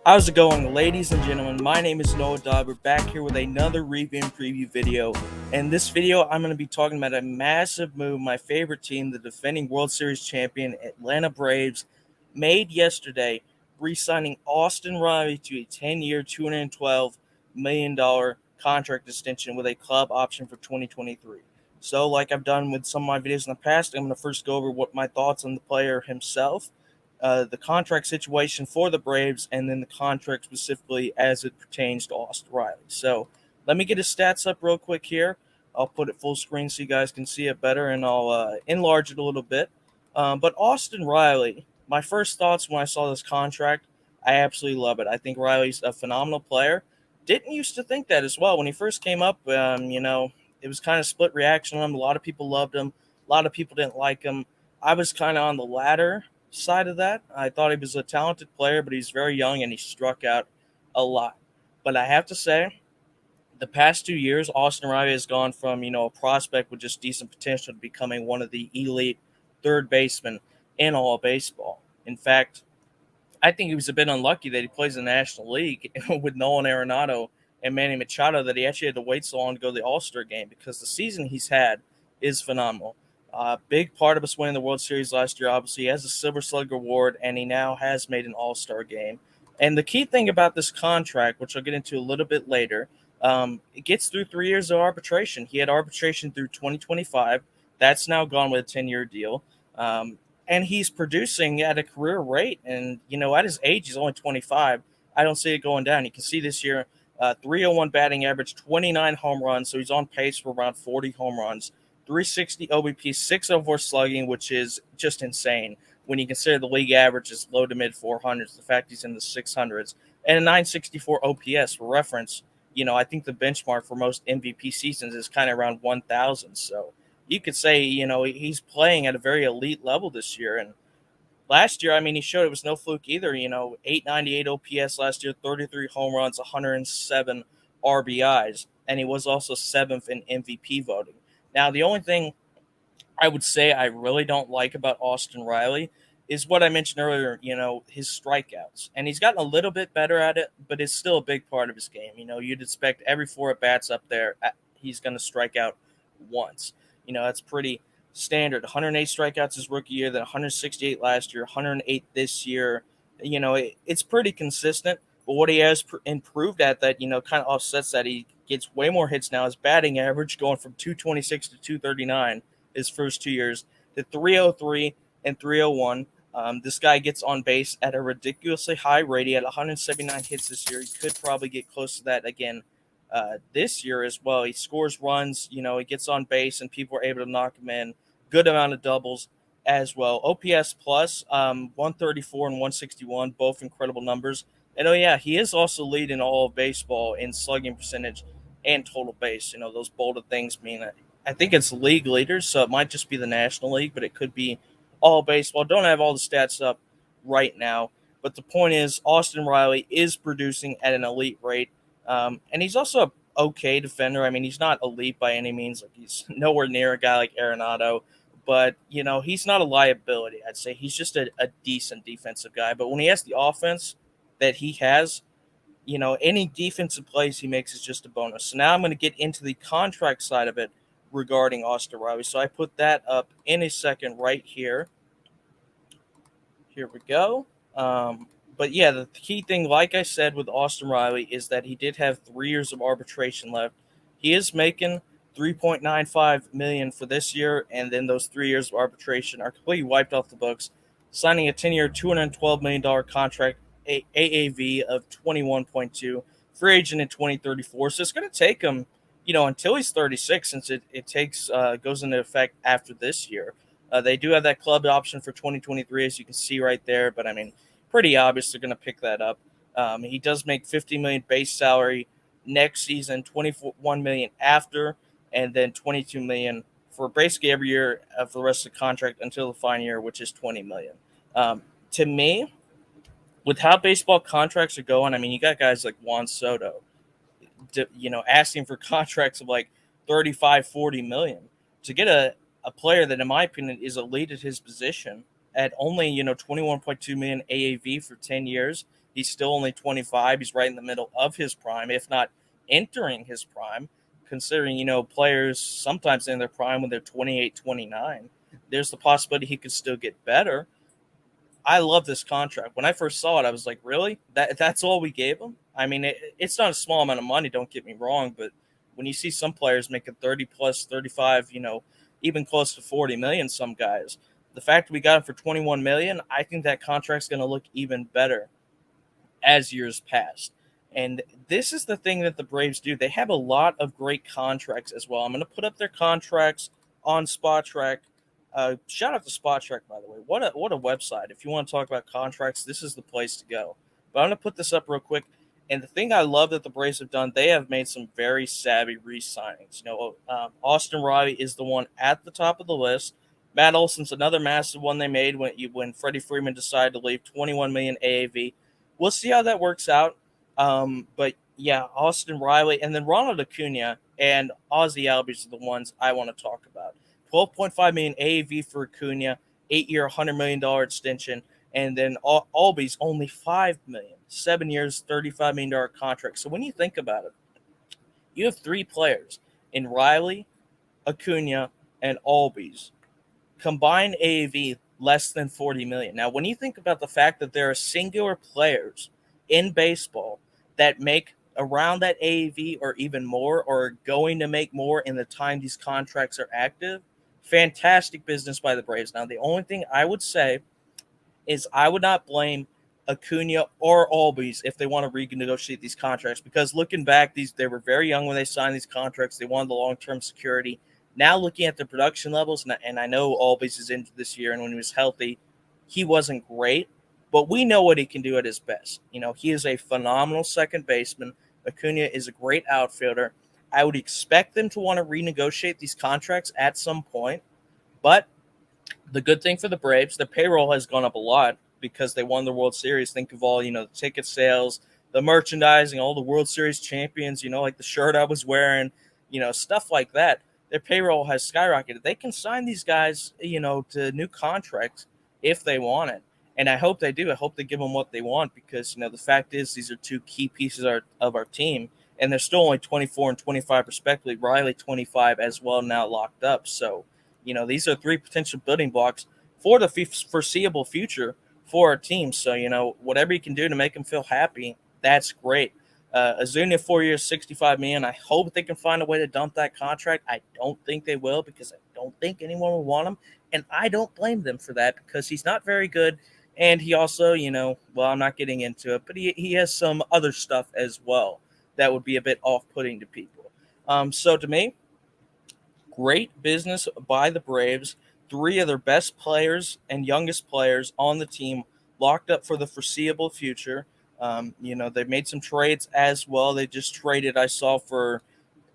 How's it going, ladies and gentlemen? My name is Noah Dodd. We're back here with another review and preview video. In this video, I'm going to be talking about a massive move my favorite team, the defending World Series champion Atlanta Braves, made yesterday, re-signing Austin Riley to a 10-year, $212 million contract extension with a club option for 2023. So, like I've done with some of my videos in the past, I'm going to first go over what my thoughts on the player himself, the contract situation for the Braves, and then the contract specifically as it pertains to Austin Riley. So let me get his stats up real quick here. I'll put it full screen so you guys can see it better, and I'll enlarge it a little bit. But Austin Riley, my first thoughts when I saw this contract, I absolutely love it. I think Riley's a phenomenal player. Didn't used to think that as well. When he first came up, it was kind of split reaction on him. A lot of people loved him. A lot of people didn't like him. I was kind of on the latter side of that. I thought he was a talented player, but he's very young and he struck out a lot. But I have to say, the past 2 years, Austin Riley has gone from, a prospect with just decent potential to becoming one of the elite third basemen in all of baseball. In fact, I think he was a bit unlucky that he plays in the National League with Nolan Arenado and Manny Machado, that he actually had to wait so long to go to the All-Star game, because the season he's had is phenomenal. Big part of us winning the World Series last year, obviously, he has a Silver Slugger award, and he now has made an All-Star game. And the key thing about this contract, which I'll get into a little bit later, it gets through 3 years of arbitration. He had arbitration through 2025. That's now gone with a 10-year deal. And he's producing at a career rate. And, at his age, he's only 25. I don't see it going down. You can see this year, 301 batting average, 29 home runs. So he's on pace for around 40 home runs, 360 OBP, 604 slugging, which is just insane when you consider the league average is low to mid 400s. The fact he's in the 600s, and a 964 OPS. For reference, I think the benchmark for most MVP seasons is kind of around 1,000. So you could say, he's playing at a very elite level this year. And last year, he showed it was no fluke either. 898 OPS last year, 33 home runs, 107 RBIs, and he was also seventh in MVP voting. Now, the only thing I would say I really don't like about Austin Riley is what I mentioned earlier, his strikeouts. And he's gotten a little bit better at it, but it's still a big part of his game. You'd expect every four at bats up there, he's going to strike out once. That's pretty standard. 108 strikeouts his rookie year, then 168 last year, 108 this year. It's pretty consistent. But what he has improved at that, kind of offsets that. He gets way more hits now. His batting average going from 226 to 239 his first 2 years to 303 and 301. This guy gets on base at a ridiculously high rate. He had 179 hits this year. He could probably get close to that again this year as well. He scores runs, he gets on base, and people are able to knock him in. Good amount of doubles as well. OPS plus 134 and 161, both incredible numbers. And he is also leading all of baseball in slugging percentage and total base. Those bolded things mean that I think it's league leaders, so it might just be the National League, but it could be all baseball. Don't have all the stats up right now, but the point is Austin Riley is producing at an elite rate. And he's also an okay defender. He's not elite by any means. Like, he's nowhere near a guy like Arenado, but he's not a liability. I'd say he's just a decent defensive guy. But when he has the offense that he has, any defensive plays he makes is just a bonus. So now I'm going to get into the contract side of it regarding Austin Riley. So I put that up in a second right here. Here we go. But yeah, the key thing, like I said, with Austin Riley is that he did have 3 years of arbitration left. He is making $3.95 million for this year, and then those 3 years of arbitration are completely wiped off the books, signing a 10-year, $212 million contract, AAV of 21.2, free agent in 2034. So it's going to take him, until he's 36, since it takes goes into effect after this year. They do have that club option for 2023, as you can see right there, but pretty obvious they're going to pick that up. He does make $50 million base salary next season, $21 million after, and then $22 million for basically every year for the rest of the contract until the final year, which is $20 million. To me, with how baseball contracts are going, you got guys like Juan Soto, asking for contracts of like 35, 40 million to get a player that, in my opinion, is elite at his position at only, 21.2 million AAV for 10 years. He's still only 25. He's right in the middle of his prime, if not entering his prime, considering, players sometimes in their prime when they're 28, 29. There's the possibility he could still get better. I love this contract. When I first saw it, I was like, really? That's all we gave him? I mean, it's not a small amount of money, don't get me wrong, but when you see some players making 30 plus 35, even close to 40 million, some guys, the fact we got him for 21 million, I think that contract's going to look even better as years pass. And this is the thing that the Braves do. They have a lot of great contracts as well. I'm going to put up their contracts on Spot Track. Shout out to Spot Track, by the way. What a website. If you want to talk about contracts, this is the place to go. But I'm going to put this up real quick. And the thing I love that the Braves have done, they have made some very savvy re-signings. Austin Riley is the one at the top of the list. Matt Olson's another massive one they made when Freddie Freeman decided to leave, 21 million AAV. We'll see how that works out. But yeah, Austin Riley and then Ronald Acuna and Ozzie Albies are the ones I want to talk about. 12.5 million AAV for Acuna, 8-year, $100 million extension, and then Albies only $5 million, 7 years, $35 million contract. So when you think about it, you have three players in Riley, Acuna, and Albies. Combined AAV less than 40 million. Now, when you think about the fact that there are singular players in baseball that make around that AAV or even more, or are going to make more in the time these contracts are active, fantastic business by the Braves. Now, the only thing I would say is I would not blame Acuna or Albies if they want to renegotiate these contracts, because looking back, they were very young when they signed these contracts. They wanted the long-term security. Now looking at the production levels, and I know Albies is into this year, and when he was healthy, he wasn't great, but we know what he can do at his best. He is a phenomenal second baseman. Acuna is a great outfielder. I would expect them to want to renegotiate these contracts at some point, but the good thing for the Braves, the payroll has gone up a lot because they won the World Series. Think of all, the ticket sales, the merchandising, all the World Series champions, like the shirt I was wearing, stuff like that. Their payroll has skyrocketed. They can sign these guys, to new contracts if they want it. And I hope they do. I hope they give them what they want because, the fact is these are two key pieces of our team. And they're still only 24 and 25 respectively. Riley 25 as well now locked up. So, these are three potential building blocks for the foreseeable future for our team. So, whatever you can do to make them feel happy, that's great. Azuna, 4 years, $65 million. I hope they can find a way to dump that contract. I don't think they will because I don't think anyone will want him. And I don't blame them for that because he's not very good. And he also, I'm not getting into it, but he has some other stuff as well that would be a bit off-putting to people. So to me, great business by the Braves. Three of their best players and youngest players on the team locked up for the foreseeable future. They made some trades as well. They just traded, I saw, for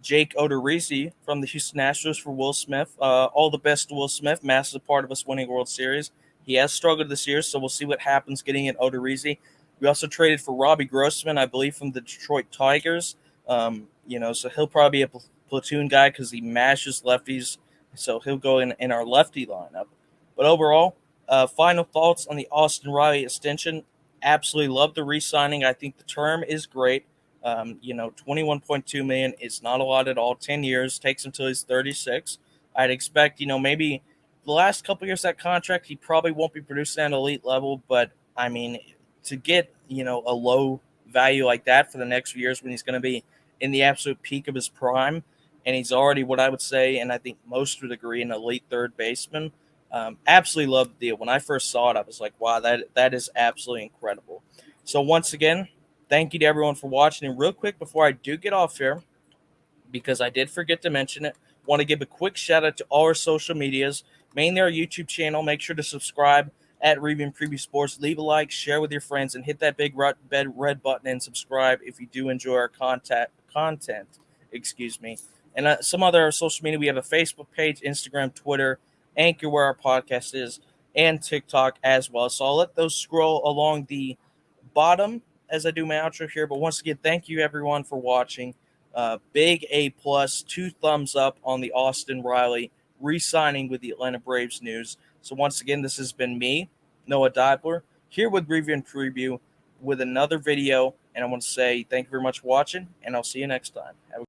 Jake Odorizzi from the Houston Astros for Will Smith. All the best to Will Smith, massive part of us winning World Series. He has struggled this year, so we'll see what happens getting in Odorizzi. We also traded for Robbie Grossman, I believe, from the Detroit Tigers. So he'll probably be a platoon guy because he mashes lefties, so he'll go in our lefty lineup. But overall, final thoughts on the Austin Riley extension. Absolutely love the re-signing. I think the term is great. 21.2 million is not a lot at all. 10 years, takes him until he's 36. I'd expect, maybe the last couple years of that contract, he probably won't be producing at an elite level, but I mean, to get, a low value like that for the next few years when he's going to be in the absolute peak of his prime, and he's already what I would say, and I think most would agree, an elite third baseman. Absolutely love the deal. When I first saw it, I was like, wow, that is absolutely incredible. So once again, thank you to everyone for watching. And real quick, before I do get off here, because I did forget to mention it, want to give a quick shout out to all our social medias, mainly our YouTube channel. Make sure to subscribe at Review and Preview Sports. Leave a like, share with your friends, and hit that big red button and subscribe if you do enjoy our content. And some other social media. We have a Facebook page, Instagram, Twitter, Anchor, where our podcast is, and TikTok as well. So I'll let those scroll along the bottom as I do my outro here. But once again, thank you everyone for watching. Big A+, 2 thumbs up on the Austin Riley re-signing with the Atlanta Braves news. So once again, this has been me, Noah Dibler, here with Review and Preview. with another video. And I want to say thank you very much for watching, and I'll see you next time. Have a